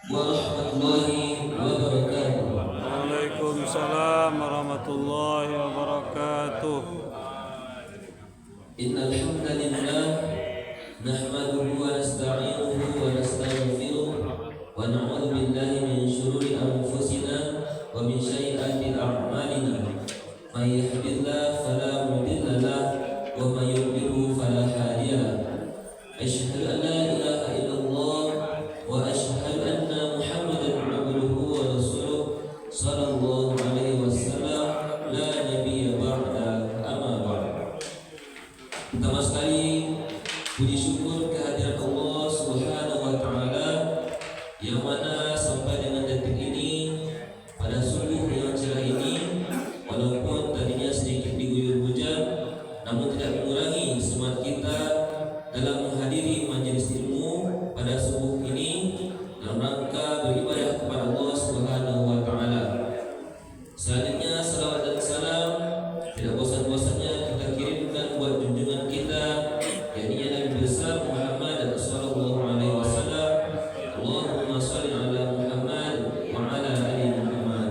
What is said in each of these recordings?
warahmatullahi wabarakatuh. Waalaikumsalam warahmatullahi wabarakatuh. Innal hamdalillah nahmaduhu wa nasta'inuhu wa nastaghfiruh wa na'udzu billahi min shururi anfusina wa min sayyiati a'malina. May yahdihillahu fala mudilla lahu wa may yudlil fala hadiya lahu. Asyhadu an la ilaha illallah wa asyhadu anna Muhammadan abduhu wa rasuluh sallallahu alaihi wasallam la nabiyya ba'da amma ba'd. Pertama sekali puji syukur kehadiran Allah Subhanahu wa taala yang mana sampai dengan detik ini pada subuh yang cerah ini, walaupun tadinya sedikit diguyur hujan, namun tidak mengurangi semangat kita dalam menghadiri majelis ilmu pada subuh ini dalam rangka beribadah kepada Allah Subhanahu wa taala. Selanjutnya salawat dan salam tidak bosan-bosannya kita kirimkan buat junjungan kita, yakni Nabi besar Muhammad sallallahu alaihi wasallam. Allahumma shalli ala Muhammad wa ala ali Muhammad.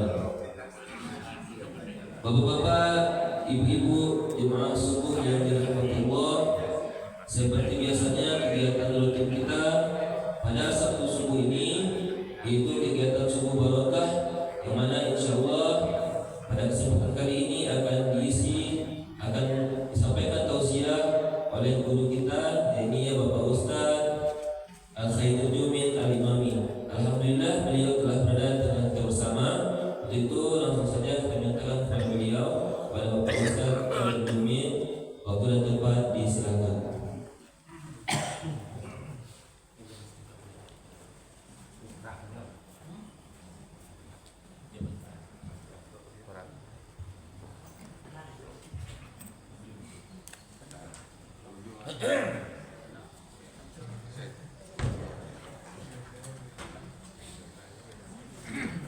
Bapak-bapak, ibu-ibu, jemaah subuh yang dirahmati Allah, seperti biasanya kegiatan rutin kita pada Sabtu subuh ini yaitu kegiatan subuh barokah, yang mana insyaallah pada kesempatan kali ini akan disampaikan tausiah oleh guru kita, yakni Bapak Ustaz Al-Khairul Jumin Al-Imami. Alhamdulillah beliau telah berada dengan kita bersama. Untuk itu langsung saja kita mintakan kepada beliau, kepada Bapak Ustaz Al-Khairul Jumin, waktu dan tempat disilakan.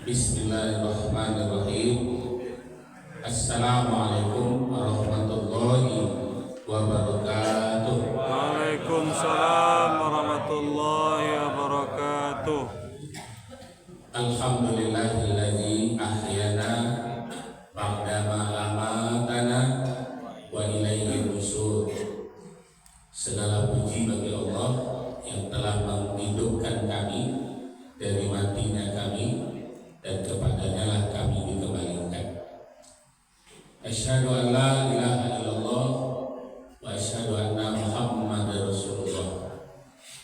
Bismillahirrahmanirrahim. Assalamualaikum warahmatullahi wabarakatuh. Waalaikumsalam warahmatullahi wabarakatuh. Alhamdulillahilladzi ahyana ba'dama amatana wa ilaihi nusyur. Segala puji bagi Allah yang telah menghidupkan kami dari matinya kami, dan kepadanya lah kami dikembalikan. Asyhadu an la ilaha illallah wa asyhadu anna Muhammadar Rasulullah.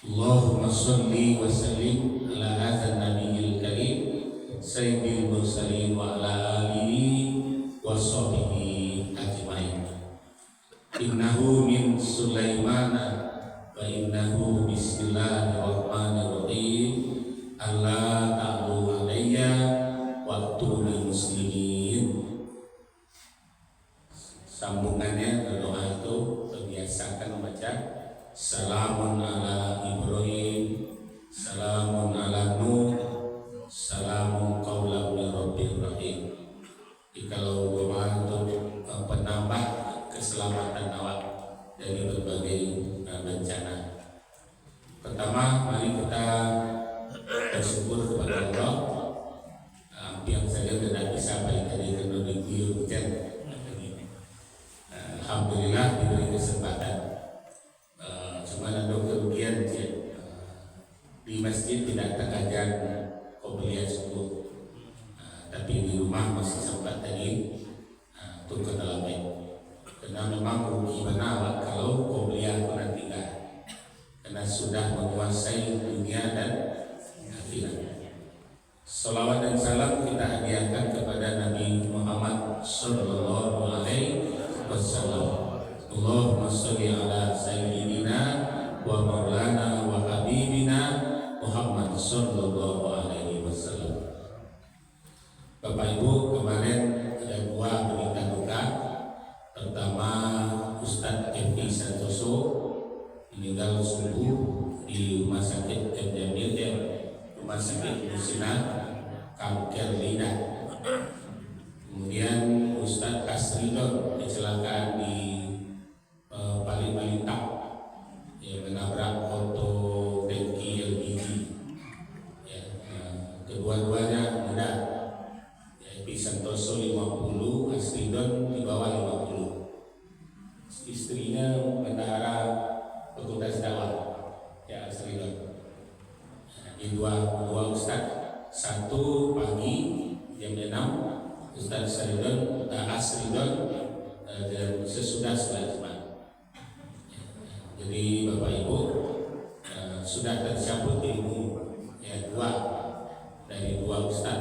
Allahumma sholli wa sallim ala hadzal nabiyil karim sayyidil mursalin wa ala alihi wa sahbihi ajmain. Innahu min Sulaimana wa innahu bismillahirrahmanirrahim. Allah ta'ala alayya wa'tuni muslimin. Sambungannya doa itu terbiasakan membaca salamun ala Ibrahim, salamun ala Nuh, salamun qaulan min rabbir rahim. Kalau doa untuk penambah keselamatan awak dari berbagai bencana. Pertama, mari kita bersyukur kepada Allah. Hampir saja tidak bisa baik tadi karena diguyur hujan. Alhamdulillah diberi kesempatan. Cuma ada kerugian di masjid tidak terkajar qobliyah subuh, tapi di rumah masih sempat tadi untuk ketelabai. Karena memang rugi benar kalau qobliyah pernah tinggal, karena sudah menguasai dunia dan akhirat. Salawat dan salam kita hadiahkan kepada Nabi Muhammad sallallahu alaihi wasallam. Allahumma sholli ala sayyidina wa maulana wa habibina Muhammad sallallahu alaihi wasallam. Bapak Ibu, kemarin ada dua berita duka. Pertama, Ustadz F.I. Santoso meninggal subuh di Rumah Sakit Jamil, Rumah Sakit Musina, kanker lidah. Kemudian Ustadz Kasridon kecelakaan di Palembang, yang menabrak auto tangki LPG. Kedua-duanya muda. Epi Santoso 50, Asridon di bawah 50. Istrinya bendahara Fakultas Dakwah, ya Asridon. Ini dua ustaz. Satu pagi jam 6 Ustaz Asridon dan sesudah sholat Jumat. Jadi Bapak Ibu sudah tercabut ilmu ya dari dua ustaz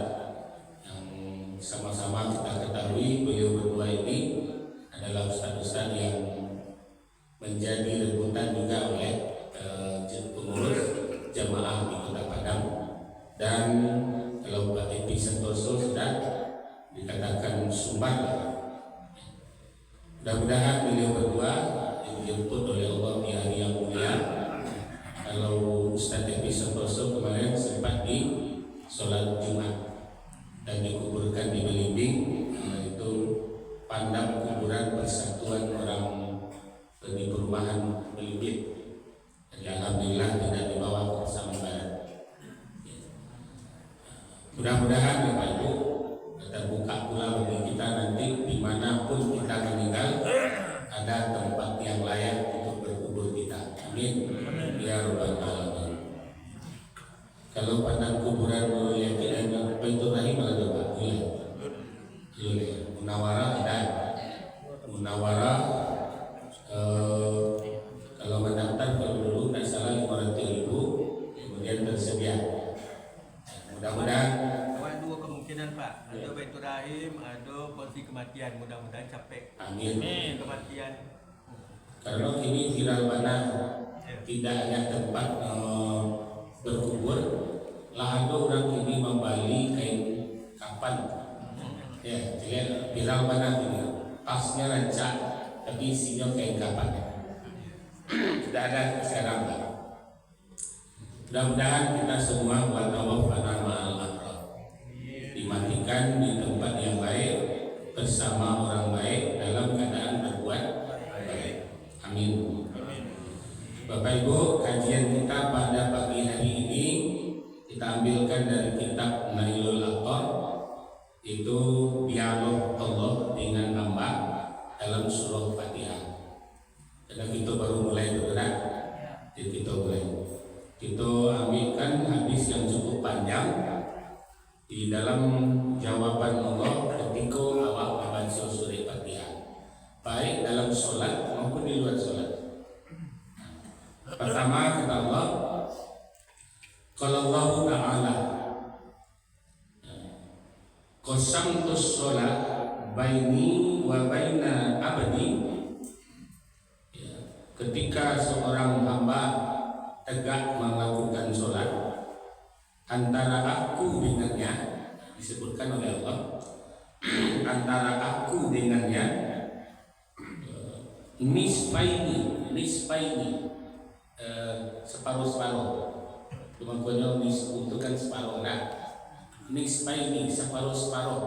yang sama-sama kita ketahui beliau berdua ini adalah ustaz-ustaz yang menjadi rebutan juga oleh pengurus jamaah di Kota Padang. Dan kalau Pak Epi Santoso sudah dikatakan sumbar, mudah-mudahan beliau berdua dijemput oleh Allah di hari yang mulia. Kalau Ustaz Epi Santoso kemarin sempat di sholat Jumat dan dikuburkan di Belimbing, itu Pandang Kuburan Persatuan Orang di Perumahan Belimbing. Jadi alhamdulillah tidak dibawa ke Pasaman Barat. Mudah-mudahan Bapak Ibu terbuka pula bagi kita nanti dimanapun kita meninggal ada tempat yang layak untuk berkubur kita. Amin. Ya Rabbal Alamin. Kalau Padang kuburan yang tidak ada Baitur Rahim ada Pak? Iya. Munawara ada. Munawara kalau mendaftar kalau dulu nggak salah 500.000 kemudian tersedia. Mudah-mudahan ada dua kemungkinan Pak, ada Baitur Rahim, ada porsi kematian, mudah-mudahan capek. Amin. Kematian. Karena ini viral mana tidak ada tempat berkubur, lah ada orang ini membali kain kapan, ya, jadi viral mana ini, pasnya rancak, tapi isinya kain kapan, tidak ada sekarang Pak. Mudah-mudahan kita semua watawafana ma'al abrar, dimatikan di tempat yang baik bersama orang baik dalam keadaan berbuat baik. Amin. Bapak Ibu, kajian kita pada pagi hari ini kita ambilkan dari kitab Nailul Autar, itu dialog Allah dengan hamba dalam surah Fatihah. Karena kita baru mulai bergerak, jadi kita mulai. Kita ambilkan hadis yang cukup panjang di dalam jawaban Allah ketika awak membaca surah Fatihah, baik dalam sholat maupun di luar sholat. Pertama kata Allah, kalau Allah Ta'ala qasamtus sholat baini wa baina abdi, ketika seorang hamba tegak melakukan sholat antara aku dengannya, disebutkan oleh Allah, antara aku dengannya nisfaini separuh-separuh, kemampuannya disebutkan separuh, nah nisfaini separuh-separuh.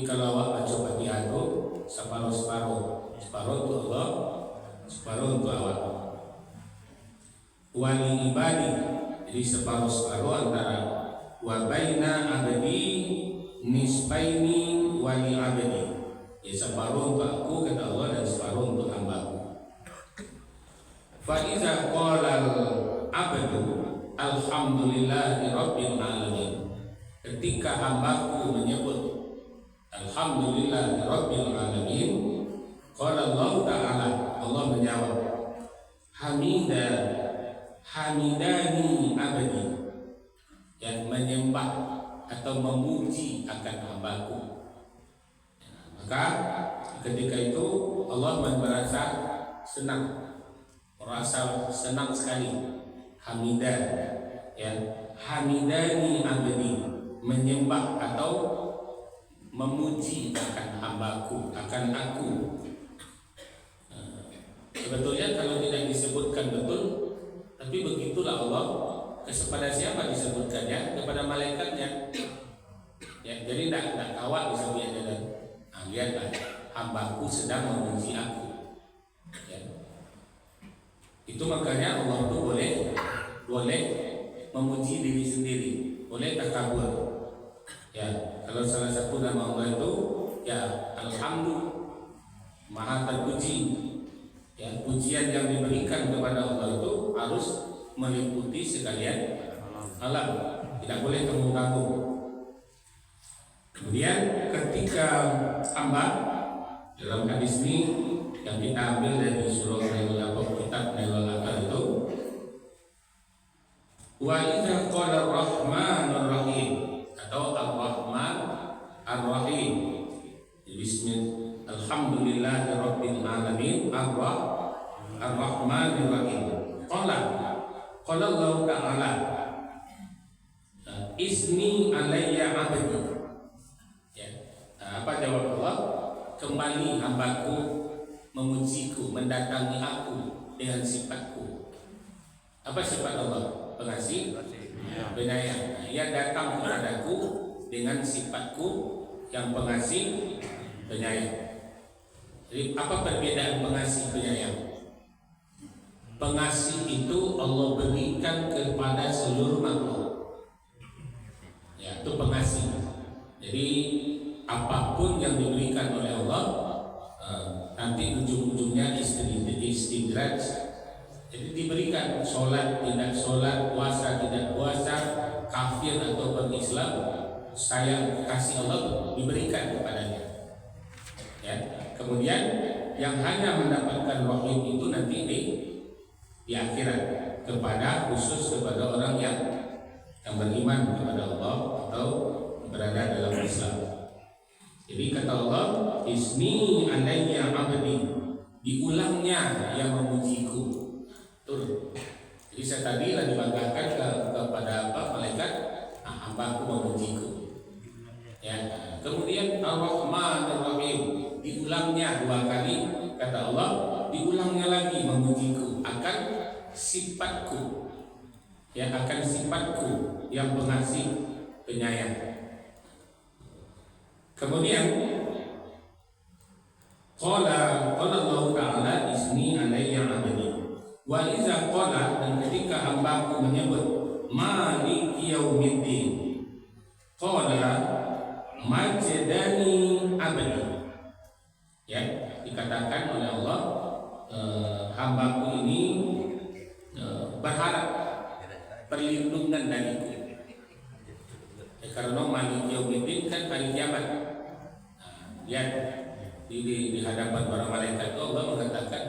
Kalau awak baca Fatihah itu separuh-separuh, separuh untuk Allah, separuh untuk awak. Wali ibadi, jadi separuh-separuh antara wa baina abdi nisfaini wali abdi, ya separuh untuk aku kata Allah dan separuh untuk hambaku. Fa iza qala al-abdu alhamdulillahi rabbil alamin, ketika hambaku menyebut alhamdulillahi rabbil alamin, qala Allah Ta'ala, Allah menjawab, hamidani abadi, yang menyembah atau memuji akan hambaku. Maka ketika itu Allah merasa senang, merasa senang sekali. Hamidah, ya, hamidani abadi, menyembah atau memuji akan hambaku, akan aku. Sebetulnya kalau tidak disebutkan betul, tapi begitulah Allah. Kepada siapa disebutkannya? Kepada malaikatnya. Ya, jadi tidak kawat disebutnya dan lihatlah, hambaku sedang memuji aku. Ya. Itu makanya Allah itu boleh memuji diri sendiri, boleh takabur. Ya, kalau salah satu nama Allah itu ya Alhamdulillah, Maha terpuji. Ya, pujian yang diberikan kepada Allah itu harus meliputi sekalian alam, tidak boleh tanggung-tanggung. Kemudian ketika hamba dalam hadis ini yang kita ambil dari surah kitab Nailul Awtar itu, wa idza qala ar-rahmanur rahim atau ar-rahman ar-rahim, bismillah alhamdulillahi rabbil alamin ar-rahmanir rahim. Qala Allah ta'ala isni alayya abdi. Ya. Apa jawab Allah? Kembali hambaku memujiku, mendatangi aku dengan sifatku. Apa sifat Allah? Pengasih, penyayang. Ia datang kepadaku dengan sifatku yang pengasih, penyayang. Jadi apa perbedaan pengasih, penyayang? Pengasih itu Allah berikan kepada seluruh makhluk. Ya, itu pengasih. Jadi apapun yang diberikan oleh Allah, nanti ujung-ujungnya istidraj. Jadi diberikan sholat tidak sholat, puasa tidak puasa, kafir atau berislam, sayang kasih Allah diberikan kepadanya. Ya. Kemudian yang hanya mendapatkan rahim itu nanti di akhirat, kepada khusus kepada orang yang beriman kepada Allah atau berada dalam Islam. Jadi kata Allah, isni alayya abdi, diulangnya yang memujiku. Tuh. Jadi saya tadi lagi banggakan kepada malaikat, hambaku memujiku. Ya. Kemudian Ar-Rahmanir Rahim, diulangnya 2 kali, kata Allah, diulangnya lagi memujiku akan sifatku. Ya, akan sifatku yang pengasih, penyayang. Kemudian qala Allah ta'ala isni alayya abdi wa iza qala, dan ketika hambaku menyebut maliki yaumiddin, qala majadani abdi. Ya, dikatakan oleh Allah, hambaku ini berharap perlindungan dariku. Karena maliki yaumiddin kan hari kiamat. Lihat di hadapan para malaikat itu Allah mengatakan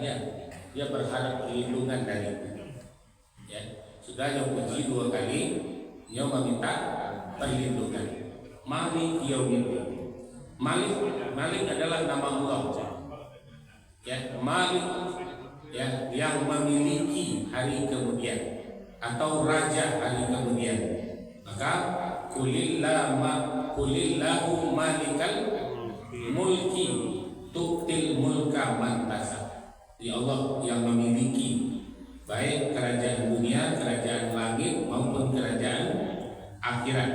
dia berharap perlindungan dariku. Ya, sudah yang puji 2 kali, dia meminta perlindungan. Maliki yaumiddin. Malik adalah nama Allah. Ya, Malik, ya, yang memiliki hari kemudian atau raja hari kemudian. Maka kulillahu malikal mulki tu'til mulka man tasha. Ya Allah yang memiliki baik kerajaan dunia, kerajaan langit maupun kerajaan akhirat.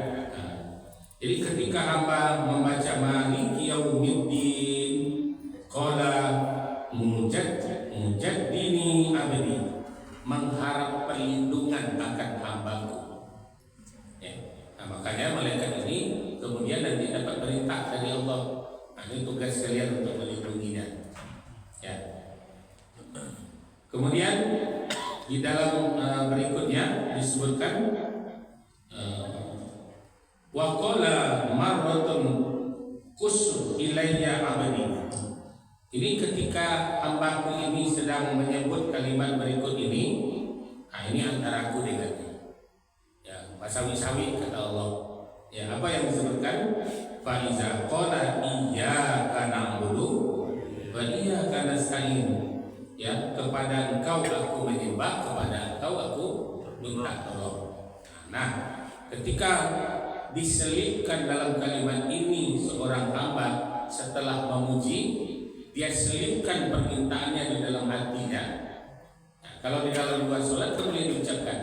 Jadi ketika hamba membaca maliki yaumiddin, qala mujaddini abdi, mengharap perlindungan akan hambaku. Ya. Nah, makanya malaikat ini kemudian nanti dapat perintah dari Allah. Nah, ini tugas kalian untuk melindunginya. Ya. Kemudian di dalam berikutnya disebutkan wa qala marratun kus ilayya abdi. Ini ketika hambaku ini sedang menyebut kalimat berikut ini, nah ini antara aku dengannya. Ya, masawi-sawi kata Allah. Ya, apa yang disebutkan? Fa iza qala iyyaka na'budu wa iyyaka nasta'in. Ya, kepada engkau aku menyembah, kepada engkau aku minta tolong. Nah, ketika diselipkan dalam kalimat ini seorang hamba setelah memuji, dia selipkan permintaannya di dalam hatinya. Nah, kalau di dalam dua sholat kan boleh diucapkan,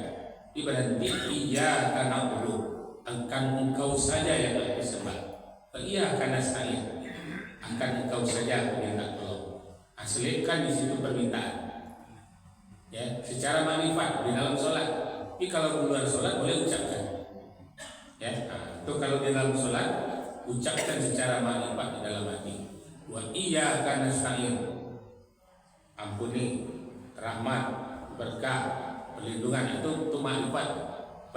berarti iya karena dulu akan engkau saja yang aku sembah, iya karena saya akan engkau saja aku minta tolong. Nah, selipkan di situ permintaan. Ya, secara manifat di dalam sholat. Tapi kalau di luar sholat boleh ucapkan. Ya, nah, Atau kalau di dalam sholat, ucapkan secara ma'rifat di dalam hati. Wa iyyaka nasta'in. Ampuni, rahmat, berkah, perlindungan, itu ma'rifat.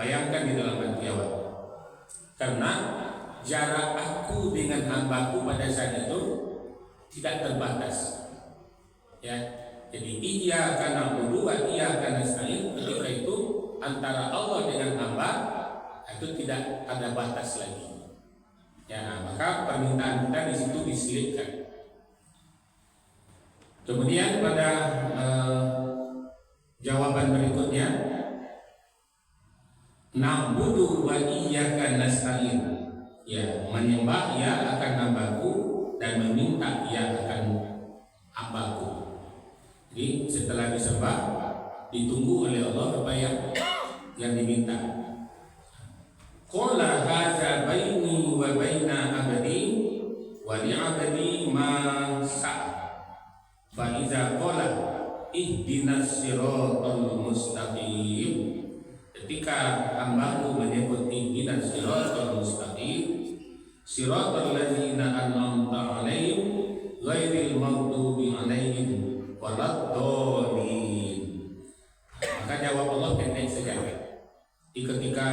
Bayangkan di dalam hati awak. Karena jarak aku dengan hambaku pada saat itu tidak terbatas. Ya, jadi iyyaka na'budu wa iyyaka nasta'in, ketika itu antara Allah dengan hamba itu tidak ada batas lagi. Ya, maka permintaan kita di situ diselipkan. Kemudian pada jawaban berikutnya, na'budu wa iyyaka nasta'in. Ya, menyembah ia akan hambaku dan meminta ia akan hambaku. Jadi setelah disembah, ditunggu oleh Allah apa yang diminta. Qala hadza baini wa baina abdi wa li abdi ma sa'a. Fa iza qala ihdinas siratal mustaqim, ketika hambaku menyebut ihdinas siratal mustaqim, siratal ladzina an'amta 'alaihim ghairil maghdubi 'alaihim waladdallin. Maka jawab Allah pendek saja. Ketika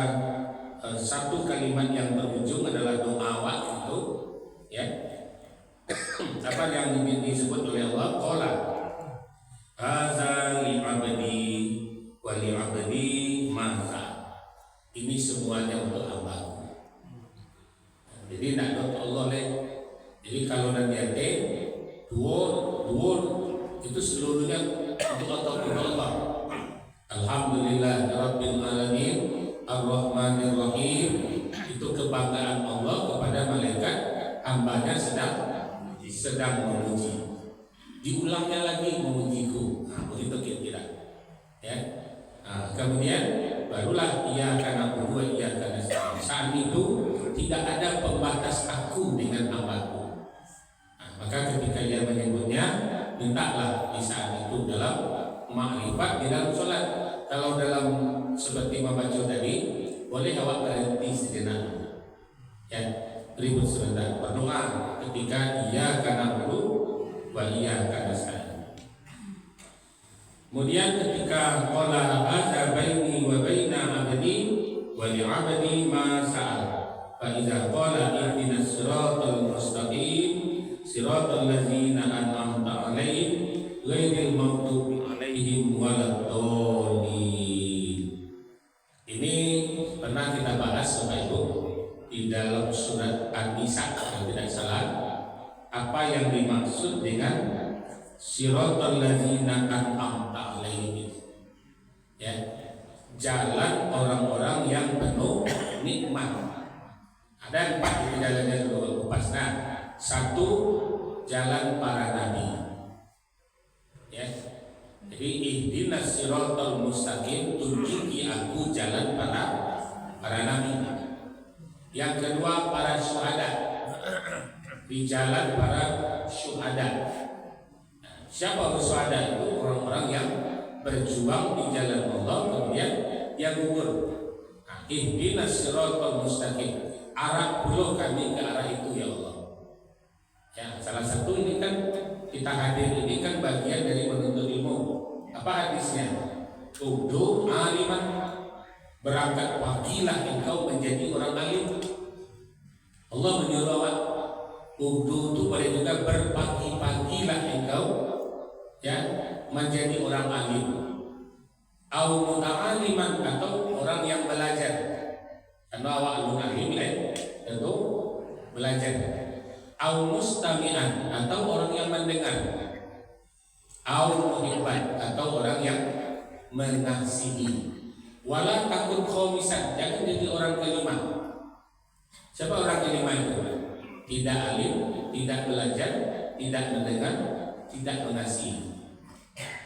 satu kalimat yang berujung adalah doa waktu, ya. Apa yang disebut oleh Allah? Qala hadza li 'abdi wa li 'abdi ma sa'a. Ini semuanya untuk hambaku. Jadi nak doa Allah leh. Jadi kalau nanti ada dua itu seluruhnya untuk Allah. Alhamdulillah Rabbil Alamin Ar-Rahmanir Rahim, itu kebanggaan Allah kepada malaikat hambanya sedang memuji. Diulangnya lagi memujiku. Nah, begitu kira-kira. Ya. Nah, kemudian barulah ia akan na'budu wa ia akan nasta'in. Saat itu tidak ada pembatas aku dengan hambaku. Nah, maka ketika ia menyebutnya, mintalah di saat itu dalam ma'rifat di dalam sholat. Kalau dalam seperti membaca tadi, boleh awak berhenti sejenak, ya, ribut sebentar, berdoa ketika ia akan na'budu wa ia akan nasta'in. Kemudian ketika qala hadza baini wa baina abdi wa li 'abdi ma sa'al, fa idza qala ihdinas siratal mustaqim siratal ladzina an'amta 'alaihim ghairil maghdubi 'alaihim waladdallin. Ini pernah kita bahas Bapak Ibu di dalam surat An-Nisa kalau tidak salah, apa yang dimaksud dengan siratal ladzina an'amta 'alaihim. Ya, jalan orang-orang yang penuh nikmat. Ada 4 jalannya dulu kupas. Nah, 1 jalan para nabi. Ya. Jadi ihdinas siratal mustaqim, tunjuki aku jalan para nabi. Yang kedua para syuhada, di jalan para syuhada. Siapa syuhada? Itu orang-orang yang berjuang di jalan Allah kemudian dia gugur. Nah, ihdinas siratal mustaqim, arah puluh kami ke arah itu ya Allah. Ya, salah satu ini kan kita hadir ini kan bagian dari menuntut ilmu. Apa hadisnya? Udu aliman, berangkat pagilah engkau menjadi orang alim. Allah menyuruh awak udu itu boleh juga berpagi-pagilah engkau, ya, menjadi orang alim. Au muta'aliman, atau orang yang belajar. Karena awak alim tentu belajar. Au mustami'an, atau orang yang mendengar. Au muhibban, atau orang yang mengasihi. Wala takun khomisan, jangan jadi orang kelima. Siapa orang kelima itu? Tidak alim, tidak belajar, tidak mendengar, tidak mengasihi.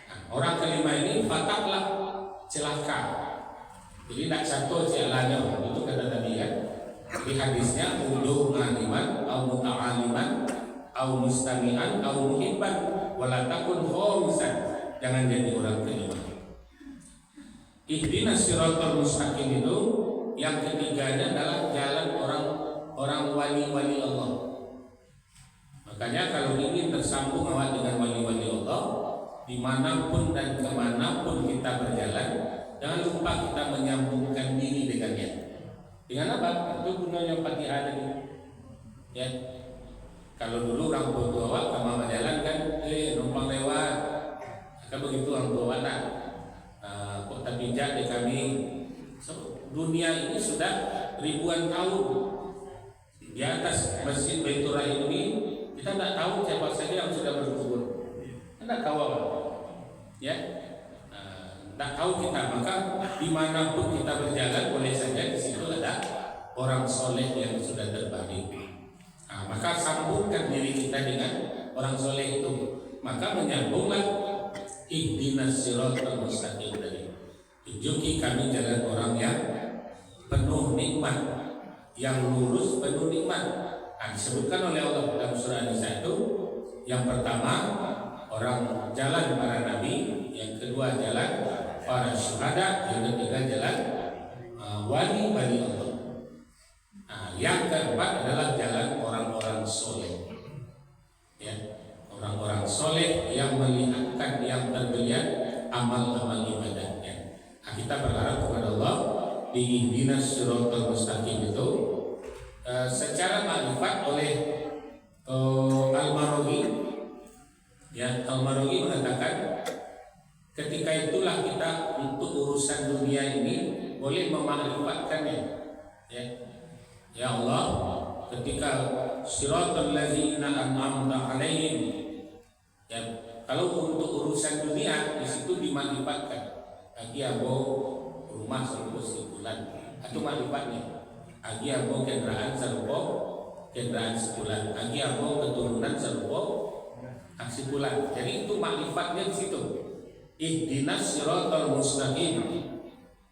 Nah, orang kelima ini fataklah, celaka. Jadi tidak satu jalannya, itu kata tadi ya. Di hadisnya udu aliman, au muta'aliman, au mustami'an, au muhibban, wala takun khomisan, jangan jadi orang kelima. Ihdinas siratal mustaqim itu yang ketiganya adalah jalan orang orang wali-wali Allah. Makanya kalau ingin tersambung awak dengan wali-wali Allah, dimanapun dan kemanapun kita berjalan, jangan lupa kita menyambungkan diri dengannya. Dengan apa? Itu gunanya Fatihah tadi. Ya. Kalau dulu orang tua awak sama berjalan kan, numpang lewat. Kan begitu orang tua nak. Kok tak bijak di kami. So, dunia ini sudah ribuan tahun. Di atas Masjid Baitur Rahim ini kita tidak tahu siapa saja yang sudah berkubur. Tidak tahu apa. Ya. Tak tahu kita, maka dimanapun kita berjalan boleh saja di situ ada orang soleh yang sudah terbaring. Maka sambungkan diri kita dengan orang soleh itu. Maka menyambunglah ihdinas siratal mustaqim tadi. Tunjuki kami jalan orang yang penuh nikmat, yang lurus penuh nikmat. Disebutkan oleh Allah dalam surah An-Nisa itu, yang pertama orang jalan para nabi, yang kedua jalan para syuhada, yang ketiga jalan wali-wali Allah. Yang keempat adalah jalan orang-orang soleh. Ya, orang-orang soleh yang melihatkan, yang terlihat amal-amal ibadahnya. Kita berharap kepada Allah di ihdinas siratal mustaqim itu secara makrifat oleh Al-Maraghi. Ya, Al-Maraghi mengatakan ketika itulah kita untuk urusan dunia ini boleh memakrifatkannya. Ya Allah, ketika siratal ladzina an'amta 'alaihim, ya, kalau untuk urusan dunia di situ dimakrifatkan. Agi abo rumah serupa sebulan atau makrifatnya. Agi abo kendaraan serupa kendaraan sebulan. Agi abo keturunan serupa sebulan. Jadi itu makrifatnya di situ. Ihdinas siratal mustaqim.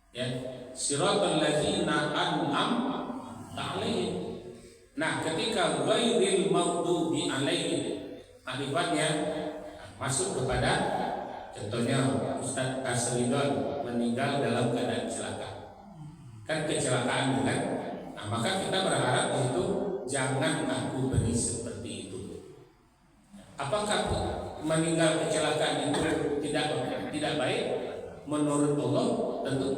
Ya, siratal ladzina an'amta 'alaihim. Nah, ketika ghairil maghdubi 'alaihim, makrifatnya masuk kepada contohnya Ustaz Asridon meninggal dalam keadaan celaka. Kan kecelakaan kan? Maka kita berharap itu jangan aku beri seperti itu. Apakah meninggal kecelakaan itu tidak baik? Menurut Allah tentu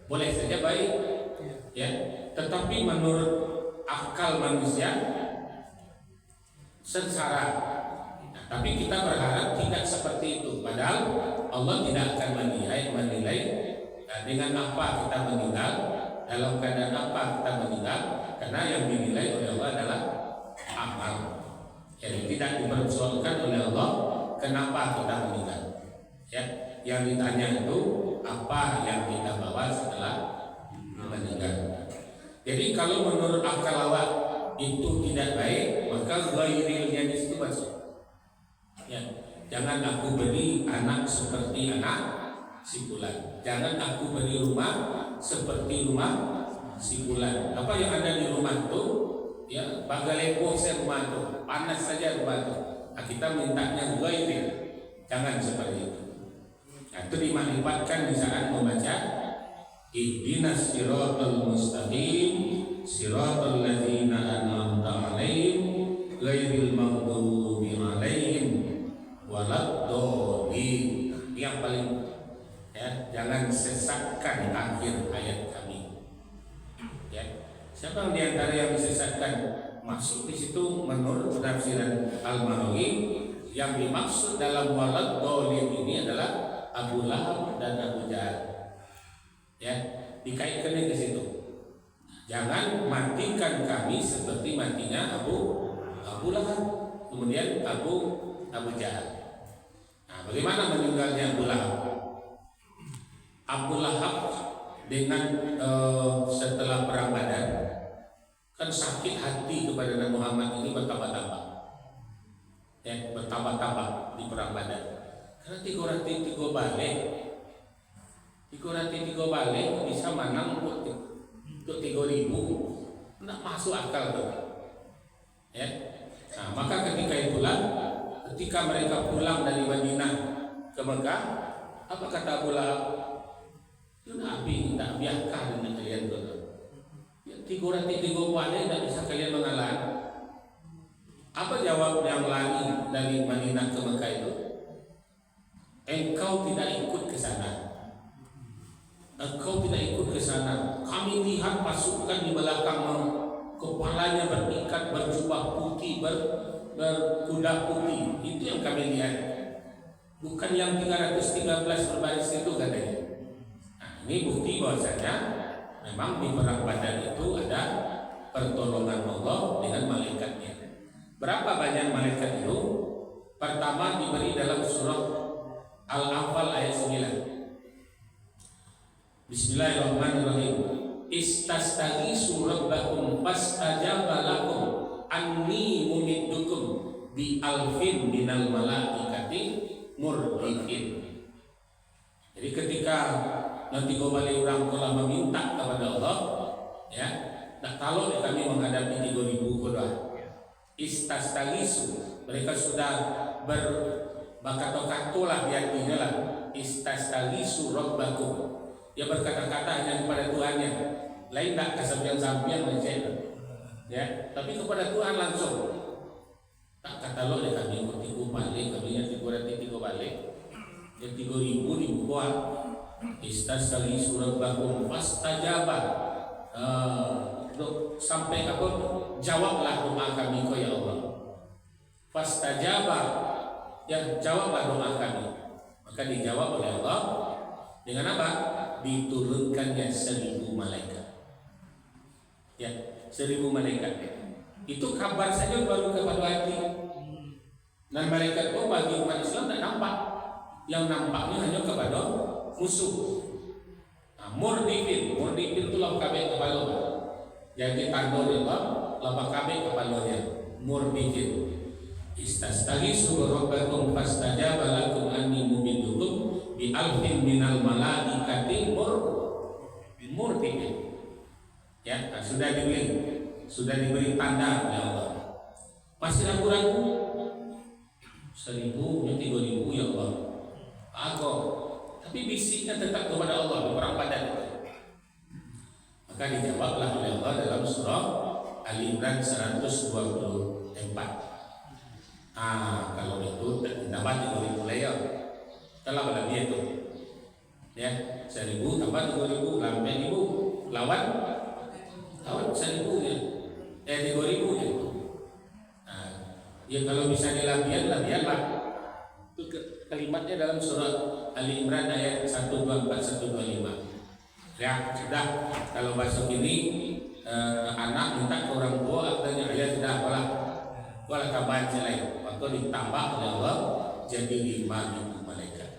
boleh saja baik. Ya, tetapi menurut akal manusia sengsara. Tapi kita berharap tidak seperti itu. Padahal Allah tidak akan menilai dengan apa kita meninggal, dalam keadaan apa kita meninggal, karena yang dinilai oleh Allah adalah amal. Jadi tidak dipersoalkan oleh Allah kenapa kita meninggal. Ya, yang ditanya itu apa yang kita bawa setelah meninggal. Jadi kalau menurut akal awak itu tidak baik, maka gairilnya di situ masuk. Ya, jangan aku beri anak seperti anak si fulan. Jangan aku beri rumah seperti rumah si fulan. Apa yang ada di rumah itu, ya, bagaleko saya rumah itu, panas saja rumah itu. Kita mintanya gairil. Jangan seperti itu. Itu dimakrifatkan di saat membaca ihdinas siratal mustaqim siratal ladzina an'amta 'alaihim ghairil maghdubi 'alaihim waladdallin. Yang paling, ya, jangan sesatkan akhir ayat kami. Ya, siapa di antara yang disesatkan? Masuk di situ menurut penafsiran Al-Maraghi, yang dimaksud dalam waladdallin ini adalah Abu Lahab dan Abu Jahal. Ya, dikaitkan ke situ. Jangan matikan kami seperti matinya Abu Lahab, kemudian Abu Jahal. Nah, bagaimana meninggalnya Abu Lahab? Abu Lahab dengan setelah perang Badar kan sakit hati kepada Nabi Muhammad ini bertambah-tambah. Ya, bertambah-tambah di perang Badar. Karena tiga balik bisa menang untuk 3.000, tidak masuk akal tuh. Ya, nah, maka ketika mereka pulang dari Madinah ke Mekah, apa kata Abu Lahab? Itu Nabi tidak biarkan dengan kalian tuh. Ya, tiga bulan tidak bisa kalian mengalah. Apa jawab yang lari dari Madinah ke Mekah itu? Engkau tidak ikut ke sana. Engkau tidak ikut ke sana. Kami lihat pasukan di belakangmu, kepalanya berikat, berjubah putih, berkuda putih. Itu yang kami lihat. Bukan yang 313 berbaris itu katanya. Nah, ini bukti bahwasanya memang di perang Badar itu ada pertolongan Allah dengan malaikatnya. Berapa banyak malaikat itu? Pertama diberi dalam surah Al-Anfal ayat 9. Bismillahirrahmanirrahim. Istastaghisu rabbakum fastajaba lakum anni mumiddukum bi alfin minal malaikati murdifin. Jadi ketika nanti kembali orang telah meminta kepada Allah, ya, nah kalau kami menghadapi 3.000 kodok, istastaghisu, mereka sudah berkata-kata di hatinya lah, istastaghisu rabbakum. Dia berkata-kata hanya kepada Tuhannya, lain tak kesampian-sampian mencet, ya, tapi kepada Tuhan langsung. Tak kata lo deh kami ikut balik, kami yang 300 balik, yang 3.000 dibuka. Istastaghisu rabbakum fastajaba. Sampai apa? Jawablah doa kami kau ya Allah. Fastajaba, ya jawablah doa kami. Maka dijawab oleh Allah dengan apa? Diturunkannya 1.000 malaikat. Ya, 1.000 malaikat. Itu kabar saja baru kepada hati. Dan malaikat itu bagi umat Islam tidak nampak. Yang nampaknya hanya kepada musuh. Nah, murdifin itu lah kabeh kepala. Jadi tanda Allah lapa kabeh kepalanya. Murdifin. Istastaghisu rabbakum fastajaba lakum anni mumiddukum bi alfin minal malaikati murdifin. Ya, nah, sudah diberi tanda oleh Allah. Masih ragu-ragu? 1.000, 3.000 ya Allah. Aku, tapi bisiknya tetap kepada Allah di perang Badar. Maka dijawablah oleh Allah dalam surah Ali Imran 124. Kalau itu tambah 3.000 layer, telah berlebih itu. Ya, 1.000 tambah 3.000 sampai 1.000 lawan 1.000 ya, 3.000 ya. Ya kalau bisa dilabian-labianlah. Itu kalimatnya dalam surah Ali Imran ayat 124-125. Ya sudah, kalau masuk ini anak minta ke orang tua, artinya ayah sudah wala kabar lain. Waktu ditambah oleh Allah jadi 5.000 malaikat.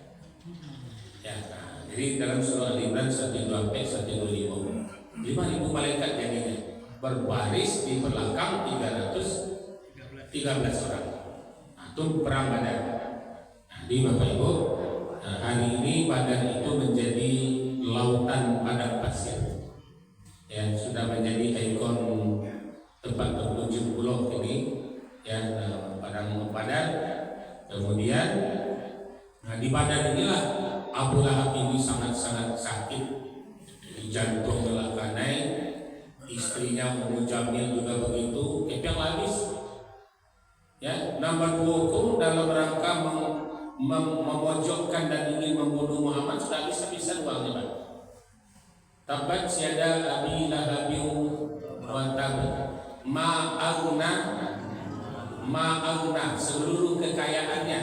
Ya, nah, jadi dalam surah Ali Imran 124-125, 5.000 malaikat jadinya berbaris di belakang 313 orang. Nah, itu perang Badar. Jadi Bapak Ibu, hari ini Badar itu menjadi lautan padang pasir, ya, sudah menjadi ikon tempat berkunjung pulau ini, ya, padang Badar. Kemudian, di Badar inilah Abu Lahab ini sangat-sangat sakit, jantung telah naik, istrinya Ummu Jamil juga begitu, kepeng habis. Ya, nomor 2 dalam rangka memojokkan dan ingin membunuh Muhammad sudah habis-habisan uangnya, Pak. Tabat syada abi lahabi wa tab ma'agna seluruh kekayaannya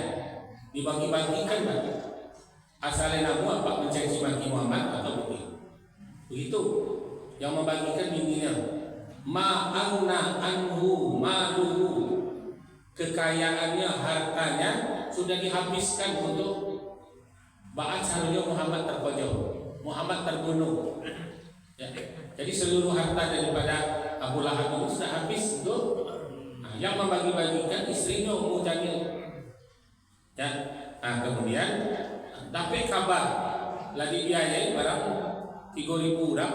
dibagi-bagikan, Pak. Asalnya namu apa mencaci maki Muhammad atau begitu? Yang membagikan bininya ma'agna anhu maluhu, kekayaannya, hartanya sudah dihabiskan untuk ba'at seharusnya Muhammad terpojok, Muhammad terbunuh. Ya. Jadi seluruh harta daripada Abu Lahab itu sudah habis untuk yang membagi-bagikan istrinya Ummu Jamil. Ya. Nah, kemudian dapat kabar lagi biayai barang 3.000 orang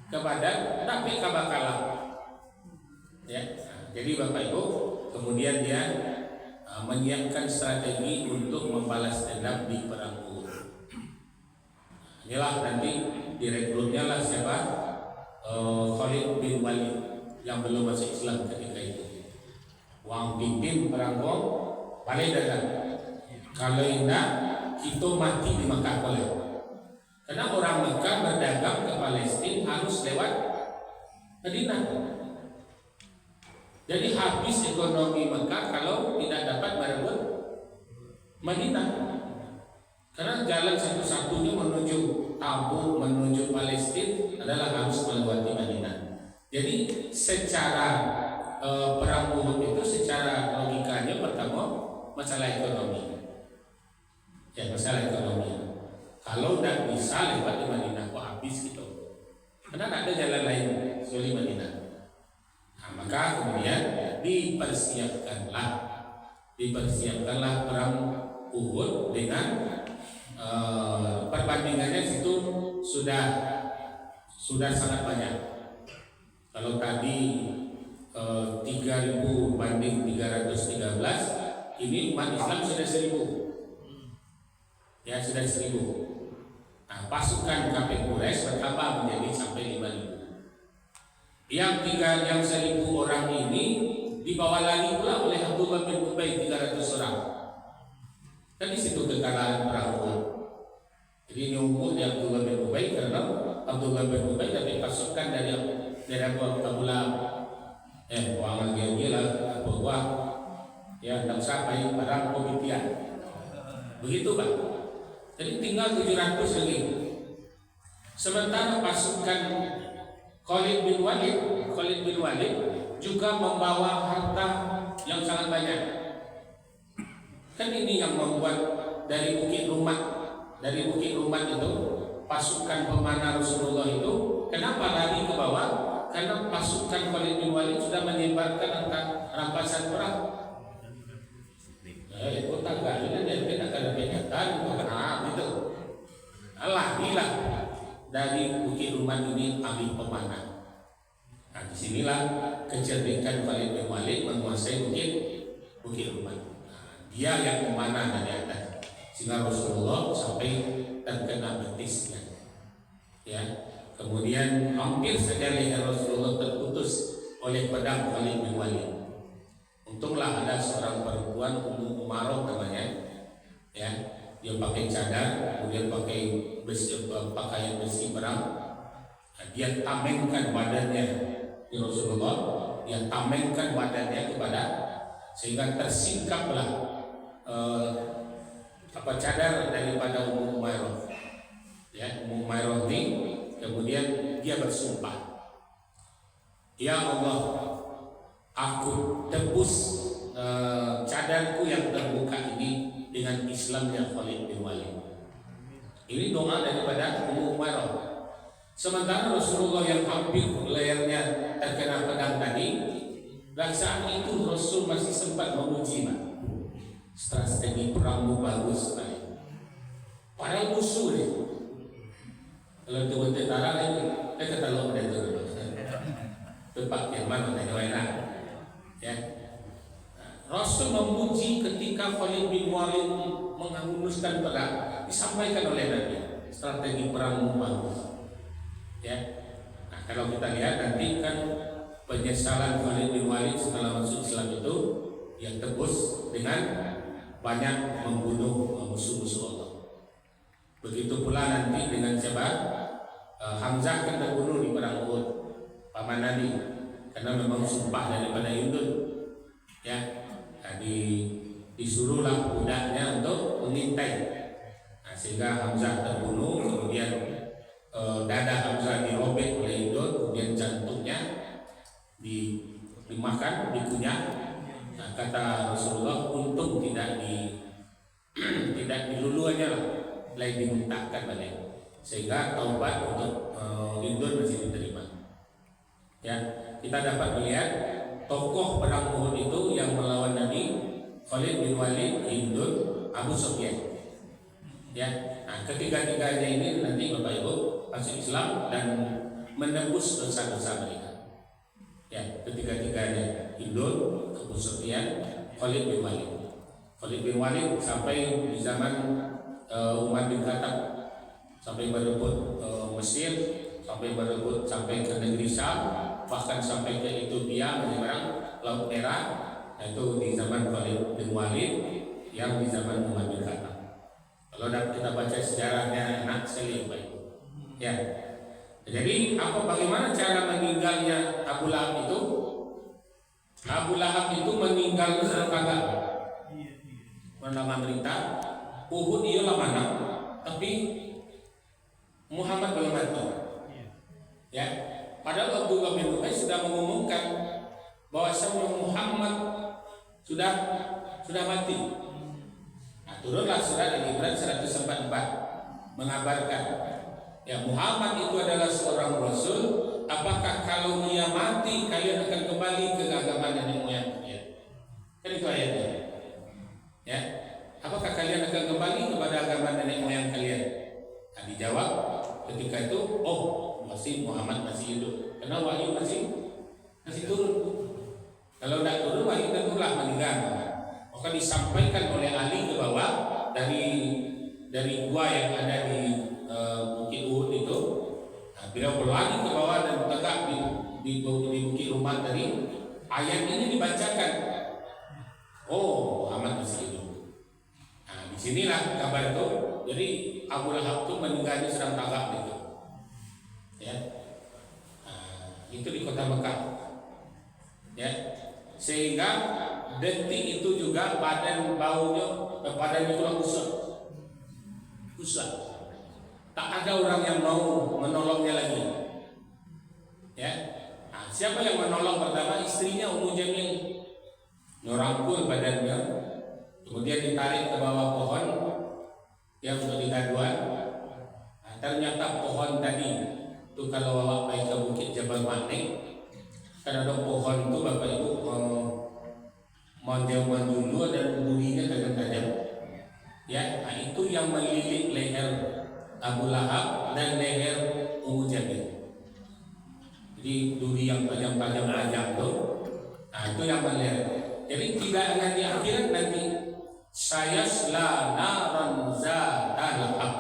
kepada dapat kabar kalah. Ya. Nah, jadi Bapak Ibu, kemudian dia menyiapkan strategi untuk membalas dendam di perang Uhud. Inilah nanti direkrutnya lah siapa? Khalid bin Walid yang belum masuk Islam ketika itu. Wang pimpin perang Gom, paling datang. Kalau indah, kita mati di Mekah boleh. Karena orang Mekah berdagang ke Palestina harus lewat Madinah. Jadi habis ekonomi Mekah kalau tidak dapat merebut Madinah. Karena jalan satu-satunya menuju Tabuk, menuju Palestina adalah harus melewati Madinah. Jadi secara perang Uhud itu secara logikanya pertama masalah ekonomi. Ya, masalah ekonomi. Kalau tidak bisa lewat di Madinah, kok habis gitu. Karena tidak ada jalan lain kecuali Madinah. Nah, maka kemudian dipersiapkanlah perang Uhud dengan perbandingannya situ sudah sangat banyak. Kalau tadi 3.000 banding 313, ini umat Islam sudah 1.000. Ya, sudah 1.000. Nah, pasukan kafir Quraisy bertambah menjadi sampai 5.000. Yang 1.000 orang ini dibawa lagi pula oleh Abdullah bin Ubay 300 orang. Dan di situ kekalahan perang Uhud. Jadi nyumpul di Abdullah bin Ubay karena Abdullah bin Ubay dapat pasukan dari Abu Lahab. Wangan dia lah bahwa ya tak sampai perang Qadisiyah. Begitu Pak. Jadi tinggal 700 lagi. Sementara pasukan Khalid bin Walid juga membawa harta yang sangat banyak. Kan ini yang membuat dari Bukit Rumat itu pasukan pemanah Rasulullah itu kenapa lari ke bawah? Karena pasukan Khalid bin Walid sudah menyebarkan rampasan perang. Kota Galilea dia tidak ada penyatan, gitu. Allah bilang dari Bukit Rumat ini ambil pemanah. Nah, disinilah kecerdikan Khalid bin Walid menguasai Bukit Rumat. Nah, dia yang memanah dari atas, sehingga Rasulullah sampai terkena betisnya. Ya, kemudian hampir saja leher Rasulullah terputus oleh pedang Khalid bin Walid. Untunglah ada seorang perempuan Ummu Umaroh namanya, ya, dia pakai cadar, kemudian pakai pakaian besi perang. Nah, dia tamengkan badannya di Rasulullah, dia tamengkan badannya kepada sehingga tersingkaplah cadar daripada Ummu Umaroh. Ya, Ummu Umaroh ini kemudian dia bersumpah, ya Allah, aku tebus cadarku yang terbuka ini dengan Islamnya Khalid bin Walid. Ini doa daripada Ummu Umaroh. Sementara Rasulullah yang hampir lehernya terkena pedang tadi, dan saat itu Rasul masih sempat memuji, strategi perangmu bagus sekali. Padahal musuh nih. Kalau itu tentara lagi, kita kata lo udah itu. Tepat yang mana enak. Ya. Rasul memuji ketika Khalid bin Walid menganguskan pedang, disampaikan oleh Nabi strategi perang bagus. Ya. Nah, kalau kita lihat nanti kan penyesalan Khalid bin Walid setelah masuk Islam itu yang tebus dengan banyak membunuh musuh-musuh Allah. Begitu pula nanti dengan siapa? Hamzah kan terbunuh di perang Uhud, paman Nabi, karena memang sumpah daripada Yundun. Ya, disuruhlah budaknya untuk mengintai. Nah, sehingga Hamzah terbunuh, kemudian dada Hamzah dirobek oleh Yundun, kemudian jantungnya dimakan, dikunyah. Nah, kata Rasulullah, untung tidak diluluannya lah, lain dimuntahkan balik, sehingga taubat untuk Yundun masih diterima. Ya, kita dapat melihat tokoh perang Uhud itu yang melawan Nabi, Khalid bin Walid, Yundun, Abu Sufyan. Ya, nah ketiga-tiganya ini nanti Bapak Ibu masuk Islam dan menembus dosa-dosa mereka. Ya, ketiga-tiganya Yundun, Abu Sufyan, Khalid bin Walid. Khalid bin Walid sampai di zaman Umar bin Khattab sampai berebut Mesir, sampai berebut sampai ke negeri Syam, bahkan sampai ke Ethiopia, menyeberang Laut Merah. Itu di zaman Khalid bin Walid, yang di zaman Umar bin Khattab. Kalau kita baca sejarahnya enak sekali Bapak Ibu. Ya. Jadi bagaimana cara meninggalnya Abu Lahab itu? Abu Lahab itu meninggal serang kagak. Mendengar berita Uhud ialah mana, tapi Muhammad belum mati. Ya, padahal Abdullah bin Ubay sudah mengumumkan bahwa Muhammad sudah mati. Nah, turunlah surat Al-Imran 144 mengabarkan, ya Muhammad itu adalah seorang rasul. Apakah kalau ia mati kalian akan kembali ke agama nenek moyang kalian? Kan itu ayatnya. Ya, apakah kalian akan kembali kepada agama nenek moyang kalian? Nah, dijawab ketika itu, masih Muhammad masih hidup. Karena wahyu masih turun. Kalau tidak turun wahyu tentulah meninggal. Maka disampaikan oleh Ali ke bawah dari gua yang ada di Bukit Uhud itu. Nah, beliau berlari ke bawah dan tegak di bukit rumah tadi. Ayat ini dibacakan. Muhammad masih hidup. Nah, disinilah kabar itu. Jadi Abu Lahab itu meninggalnya serang tagak itu. Ya, itu di kota Mekah. Ya, sehingga detik itu juga badannya tulang usah. Tak ada orang yang mau menolongnya lagi. Ya, siapa yang menolong pertama? Istrinya Ummu Jamil. Nyorangkul badannya, kemudian ditarik ke bawah pohon yang untuk digaduan. Ternyata pohon tadi itu kalau bawa baik ke Bukit Jabal Manik, kan ada pohon itu Bapak Ibu menjauhan dulu dan durinya tajam-tajam. Ya, itu yang melilit leher Abu Lahab dan leher Ummu Jamil. Jadi duri yang tajam-tajam itu, itu yang melilit. Jadi tidak akan di akhirat nanti sayasla naran zata lahab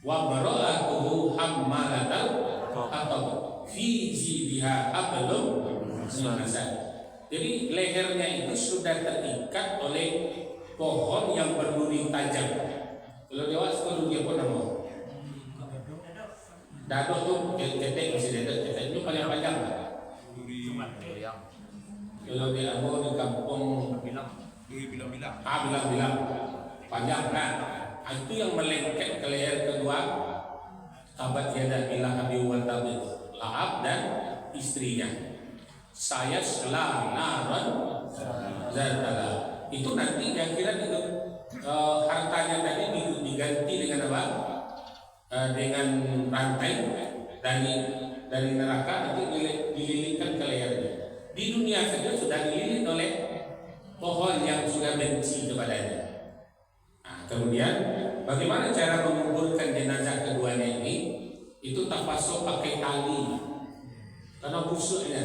wa mar'atuhu hammalatal hatab fi jidha hablum min masad. Jadi lehernya itu sudah terikat oleh pohon yang berduri tajam. Kalau Jawa sekolah dia pun nama dadok tuh ketek masih ada ketek itu paling panjang lah. Kalau di Ambon di kampung bilang panjang kan. Itu yang melengket ke leher kedua sahabat Yada Ilah Abi Watabid Lahab dan istrinya. Saya naran zatala. Itu nanti kira-kira itu hartanya tadi diganti dengan apa? Dengan rantai dari neraka nanti dililitkan ke lehernya. Di dunia saja sudah dililit oleh pohon yang sudah benci kepadanya. Nah, kemudian bagaimana cara menguburkan jenazah keduanya ini? Itu terpasok pakai tali karena busuknya.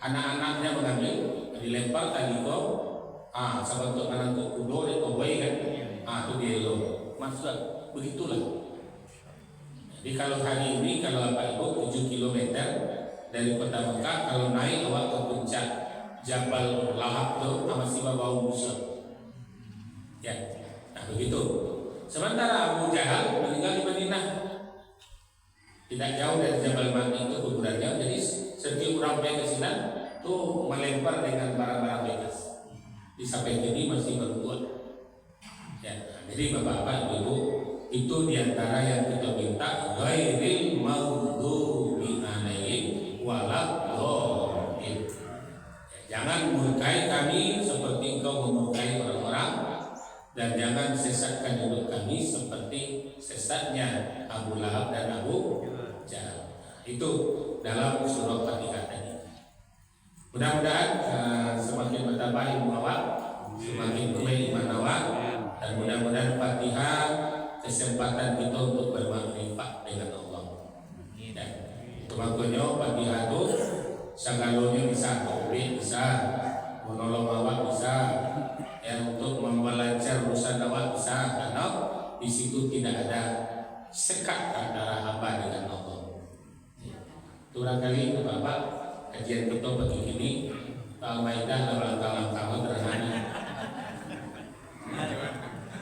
Anak-anaknya mengambil, dilempar tali kau. Sahabat untuk menantu kudo dan koboi kan. Itu dia lo. Maksud begitulah. Jadi kalau hari ini kalau Bapak Ibu 7 km dari kota Mekah, kalau naik awak ke puncak Jabal Lahab itu masih bawa busuk. Ya, begitu. Sementara Abu Jahal meninggal di Madinah, tidak jauh dari Jabal Mati itu kuburannya. Jadi setiap orang pergi ke sana tuh melempar dengan barang-barang bekas. Di sampai ini masih berbuat. Ya, jadi bapak-bapak, ibu, itu diantara yang kita minta ghairil maghdubi alaihim waladdallin. Jangan murkai kami seperti engkau memurkai orang-orang, dan jangan sesatkan hidup kami seperti sesatnya Abu Lahab dan Abu Jahal. Itu dalam surah Fatihah tadi. Mudah-mudahan semakin bertambah ilmu awak, semakin kuat iman awak, dan mudah-mudahan Fatihah kesempatan kita untuk bermanfaat dengan Allah. Dan makanya Fatihah itu segalonya bisa, tauhid bisa, menolong awak bisa, yang untuk membalancar urusan awak bisa, karena di situ tidak ada sekat antara hamba dengan Allah. Turangkali Bapak kajian kita pagi ini Al-Maidah dan langkah-langkah terhadap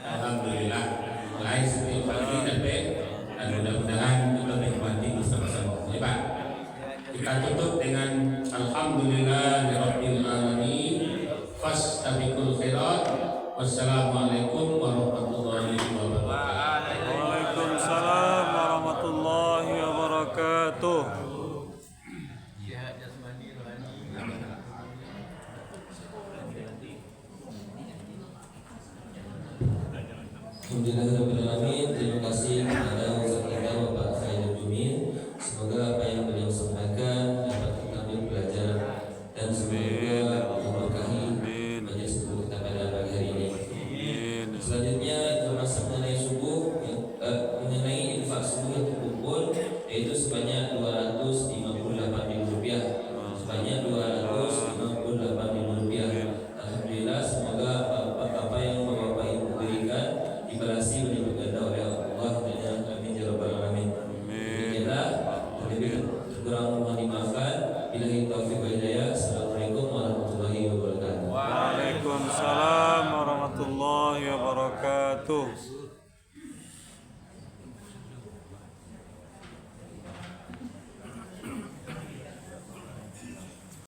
Alhamdulillah mulai setiap pagi sampai dan mudah-mudahan kita nikmati bersama-sama. Ya Pak, kita tutup dengan Alhamdulillahirabbil alamin. Fastabiqul khairat. Wassalamualaikum warahmatullahi wabarakatuh. Waalaikumsalam warahmatullahi wabarakatuh. Sihat jasmani rohani. Alhamdulillahirrahmanirrahim. Terima kasih kepada Ustaz kita Bapak Khairul Jumin. Semoga apa yang beliau sampaikan dapat kita ambil pelajaran dan semoga memberkahi majelis guru kita pada pagi hari ini. Selanjutnya informasi mengenai subuh, mengenai infak subuh yang terkumpul yaitu sebanyak Rp258.000. Sebanyak Rp258.000. Alhamdulillah, semoga apa yang Bapak Ibu berikan dibalasi berlipat ganda oleh Allah. Amin ya rabbal alamin. Demikianlah, terlebih kurang mohon dimaafkan. Billahi taufiq wal hidayah. Assalamualaikum warahmatullahi wabarakatuh. Waalaikumsalam warahmatullahi wabarakatuh.